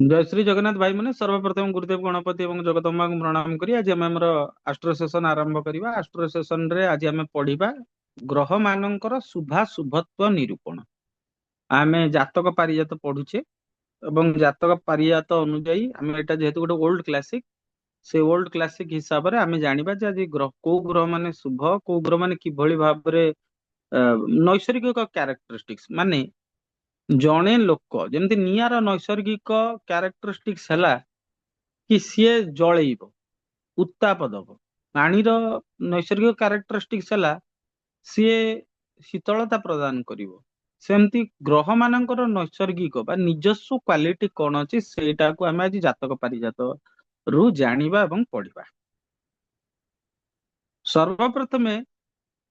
जय श्री जगन्नाथ भाई मैंने सर्वप्रथम गुरुदेव गणपति और जगदम्बा को प्रणाम करी आज आम आस्ट्रो सेशन आरंभ करवा। आस्ट्रो सेशन रे आज आम पढ़िबा ग्रह मानकर शुभाशुभत्व निरूपण। आमे जातक पारिजात पढ़ुचे एवं जातक पारिजात अनुଯାयी आम एटा जेहेतु गोटे ओल्ड क्लासिक से ओल्ड क्लासिक हिसाब से आम जानिबा जे आज ग्रह को ग्रह माने शुभ को ग्रह माने किभଳି भाबरे नैसर्गिक कैरेक्टरिस्टिक्स माने जणे लोक जेमती निआर नैसर्गिक कैरेक्टरिस्टिक्स हैला कि सीए जळेइब उत्ताप दब। पाणीर नैसर्गिक कैरेक्टरिस्टिक्स हैला सीए शीतलता प्रदान करिवो। सेमती ग्रह मानकर नैसर्गिक बा निजस्व क्वालिटी कौन अछि सेटा को आमे आज जातक पारिजात रु जानिबा एवं पढ़िबा। सर्वप्रथमे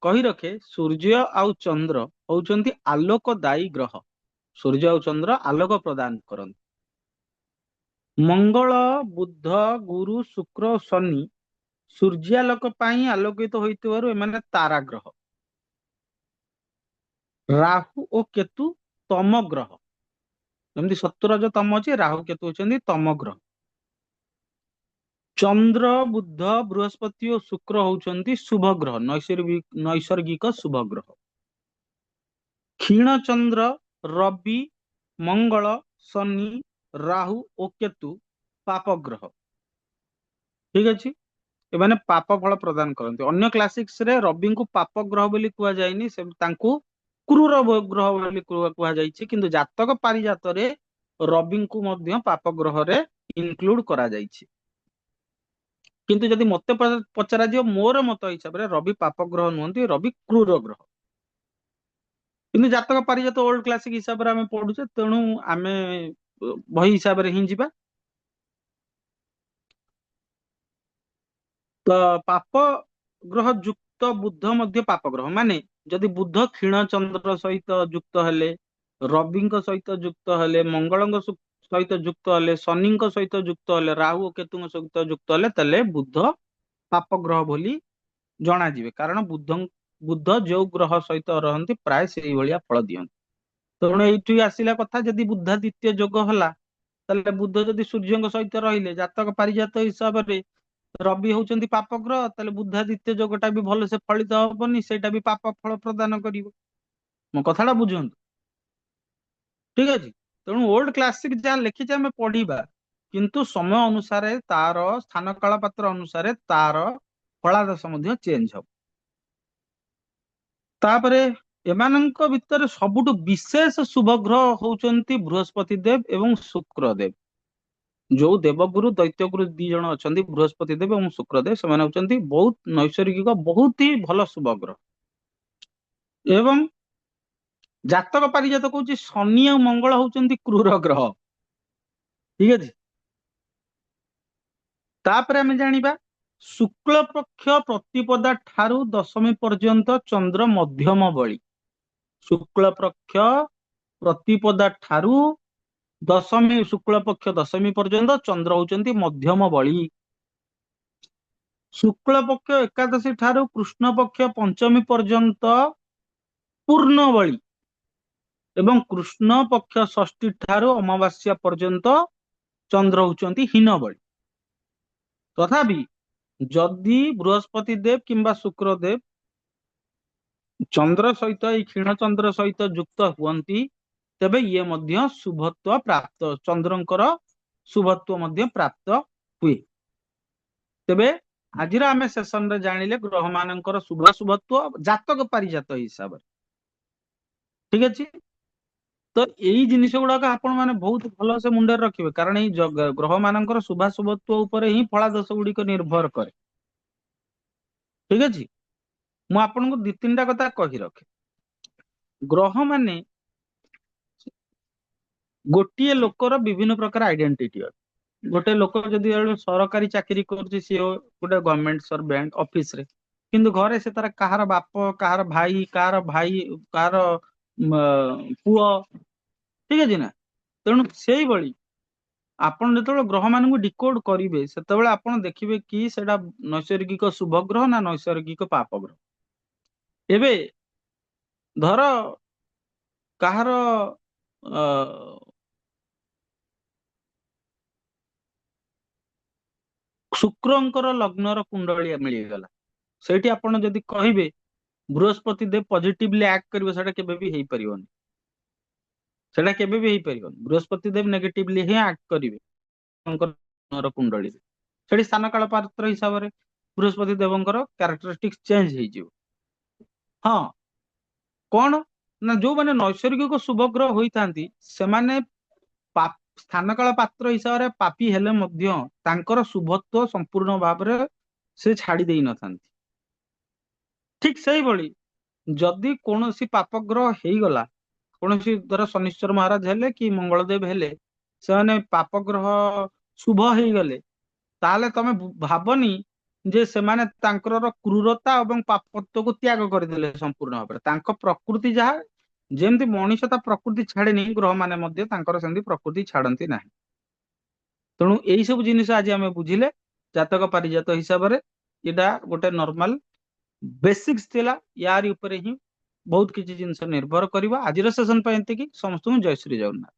कही रखे सूर्य आउ चंद्र होउचंती आलोकदायी ग्रह। सूर्य और चंद्र आलोक प्रदान करନ୍ତି। मंगल बुध गुरु शुक्र और शनि सूर्यालोक पाई आलोकित होइतिबारु एमाने तारा ग्रह। राहु और केतु तम ग्रह। जेमती सत्वरज तम अछि राहु केतु होचंती तम ग्रह। चंद्र बुध बृहस्पति और शुक्र होचंती शुभ ग्रह नैसर्गिक शुभ ग्रह। क्षीण चंद्र रवि मंगल शनि राहु और केतु पाप ग्रह। ठीक अछि एमाने पाप फल प्रदान करते। अन्य क्लासिक्स रे रवि को पाप ग्रह बोली कुआ जायनि से तांको क्रूर ग्रह बोली कुआ जायछि किंतु जातक पारिजात रे रवि को मध्य पाप ग्रह रे इनक्लूड करा जायछि। किंतु जदि मते पचरा दियो मोर मत हिसाब रे रवि पाप ग्रह नुहंती रवि क्रूर ग्रह। किंतु जातक पारिजात ओल्ड क्लासिक हिसाब रे आमे पढुचे तेणु आमे बही हिसाब रे ही जिबा। तो पाप ग्रह युक्त बुध मध्य पाप ग्रह माने जदि बुध क्षीण चंद्र सहित युक्त हेले रवि सहित युक्त हेले मंगल सहित युक्त हेले शनि सहित युक्त हेले राहु और केतु सहित युक्त हेले तले बुध पाप ग्रह बोली जना जिवे। कारण बुध जो ग्रह सहित रहंती प्राय से भलिया फल दियंती। तेणु एइठी आसिला कथा जदि बुधादित्य जोग होला तले बुध जदि सूर्य सहित रहिले जातक पारिजात हिसाब रे रवि होउचंती पाप ग्रह ताले बुधादित्य जोगटा भी भल से फलित हबनी सेटा भी पाप फल प्रदान करिवो। मो कथाटा बुझंतु। ठीक अछि तेणु ओल्ड क्लासिक जा लिखिचे हमें पढ़िबा किंतु समय अनुसार तार स्थान काल पात्र अनुसार तार फलादेश मध्य चेंज हब। तापरे एमानंक भितर सबुठु विशेष शुभ ग्रह होउचंती बृहस्पति देव एवं शुक्र देव। जो देवगुरु दैत्यगुरु दी जण अछंती बृहस्पति देव और शुक्रदेव से होउचंती बहुत नैसर्गिक बहुत ही भल शुभ ग्रह। एवं जातक पारिजात कहूची शनि और मंगल होउचंती क्रूर ग्रह। ठीक अछि तापरे हमें जानिबा शुक्ल पक्ष प्रतिपदा ठारू दशमी पर्यंत चंद्र मध्यम बळी। शुक्ल पक्ष प्रतिपदा ठारू दशमी शुक्ल पक्ष दशमी पर्यंत चंद्र होउचंती मध्यम बळी। शुक्ल पक्ष एकादशी ठारू कृष्ण पक्ष पंचमी पर्यंत पूर्ण बळी एवं कृष्ण पक्ष षष्ठी ठारू अमावास्या पर्यंत चंद्र होउचंती हीन बळी। तथापि जदि बृहस्पति देव किंबा शुक्र देव चंद्र सहित क्षीण चंद्र सहित युक्त हुअंती तेबे ये मध्य शुभत्व प्राप्त चंद्रंकर शुभत्व मध्य प्राप्त हुए। तेबे आज आम सेशन रे जानिले ग्रह मानकर शुभ शुभत्व जातक पारिजात हिसाब। ठीक अछि तो यही जिनिस गुड़ाक आपण माने बहुत भल से मुंडे रखिबे कारण ये ग्रह मानकर शुभाशुभत्व उपरे ही फलादश गुड़िक निर्भर करे। ठीक अछि मु आपनको दी तीनटा कथा कहि रखे। ग्रह माने गोटिए लोकर विभिन्न प्रकार आइडेंटिटी अछि। गोटे लोक जदि सरकारी चाकरी करछि सी गोटे गवर्नमेंट सर्वेंट ऑफिस रे किंतु घरे से तार कहार बाप कहार भाई कहार पुओ। ठीक अछि ना तेणु सेई भଳି आपण जेतेବେଳେ ग्रह मानकु डिकोड करिवे सेतेବେଳେ आपण देखिबे कि सेटा नैसर्गिक शुभ ग्रह ना नैसर्गिक पाप ग्रह। एबे धर काହାର ଶୁକ୍ରଙ୍କର ଲଗ୍ନର କୁଣ୍ଡଳୀ ମିଳିଗଲା। ସେଇଠି ଆପଣ ଯଦି କହିବେ ବୃହସ୍ପତି ଦେବ ପଜିଟିଭଲି ଆକ୍ଟ କରିବ, ସେଟା କେବେ ବି ହେଇପାରିବନି। ସେଟା କେବେ ବି ହେଇପାରିବନି। ବୃହସ୍ପତି ଦେବ ନେଗେଟିଭଲି ହିଁ ଆକ୍ଟ କରିବେ ଶୁକ୍ରଙ୍କର କୁଣ୍ଡଳୀରେ। ସେଠି ସ୍ଥାନ କାଳ ପାତ୍ର ହିସାବରେ ବୃହସ୍ପତି ଦେବଙ୍କର କ୍ୟାରେକ୍ଟରିଷ୍ଟିକ୍ସ ଚେଞ୍ଜ ହେଇଯିବ। ହଁ, କଣ ନା ଯୋଉମାନେ ନୈସର୍ଗିକ ଶୁଭଗ୍ରହ ହୋଇଥାନ୍ତି ସେମାନେ ସ୍ଥାନ କାଳ ପାତ୍ର ହିସାବରେ ପାପୀ ହେଲେ ମଧ୍ୟ ତାଙ୍କର ଶୁଭତ୍ୱ ସମ୍ପୂର୍ଣ୍ଣ ଭାବରେ ସେ ଛାଡି ଦେଇ ନଥାନ୍ତି। ଠିକ ସେଇଭଳି ଯଦି କୌଣସି ପାପଗ୍ରହ ହେଇଗଲା, କୌଣସି ଧର ଶନିଶ୍ଚର ମହାରାଜ ହେଲେ କି ମଙ୍ଗଳଦେବ ହେଲେ, ସେମାନେ ପାପଗ୍ରହ ଶୁଭ ହେଇଗଲେ, ତାହେଲେ ତମେ ଭାବନି ଯେ ସେମାନେ ତାଙ୍କର କ୍ରୁରତା ଏବଂ ପାପତ୍ୱକୁ ତ୍ୟାଗ କରିଦେଲେ ସମ୍ପୂର୍ଣ୍ଣ ଭାବରେ। ତାଙ୍କ ପ୍ରକୃତି ଯାହା, ଯେମିତି ମଣିଷ ତା ପ୍ରକୃତି ଛାଡେନି, ଗ୍ରହ ମାନେ ମଧ୍ୟ ତାଙ୍କର ସେମିତି ପ୍ରକୃତି ଛାଡନ୍ତି ନାହିଁ। ତେଣୁ ଏଇ ସବୁ ଜିନିଷ ଆଜି ଆମେ ବୁଝିଲେ ଜାତକ ପାରିଜାତ ହିସାବରେ। ଏଇଟା ଗୋଟେ ନର୍ମାଲ ବେସିକ୍ସ ଥିଲା, ୟାରି ଉପରେ ହିଁ ବହୁତ କିଛି ଜିନିଷ ନିର୍ଭର କରିବ। ଆଜିର ସେସନ ପାଇଁ ଏତିକି। ସମସ୍ତଙ୍କୁ ଜୟ ଶ୍ରୀ ଜଗନ୍ନାଥ।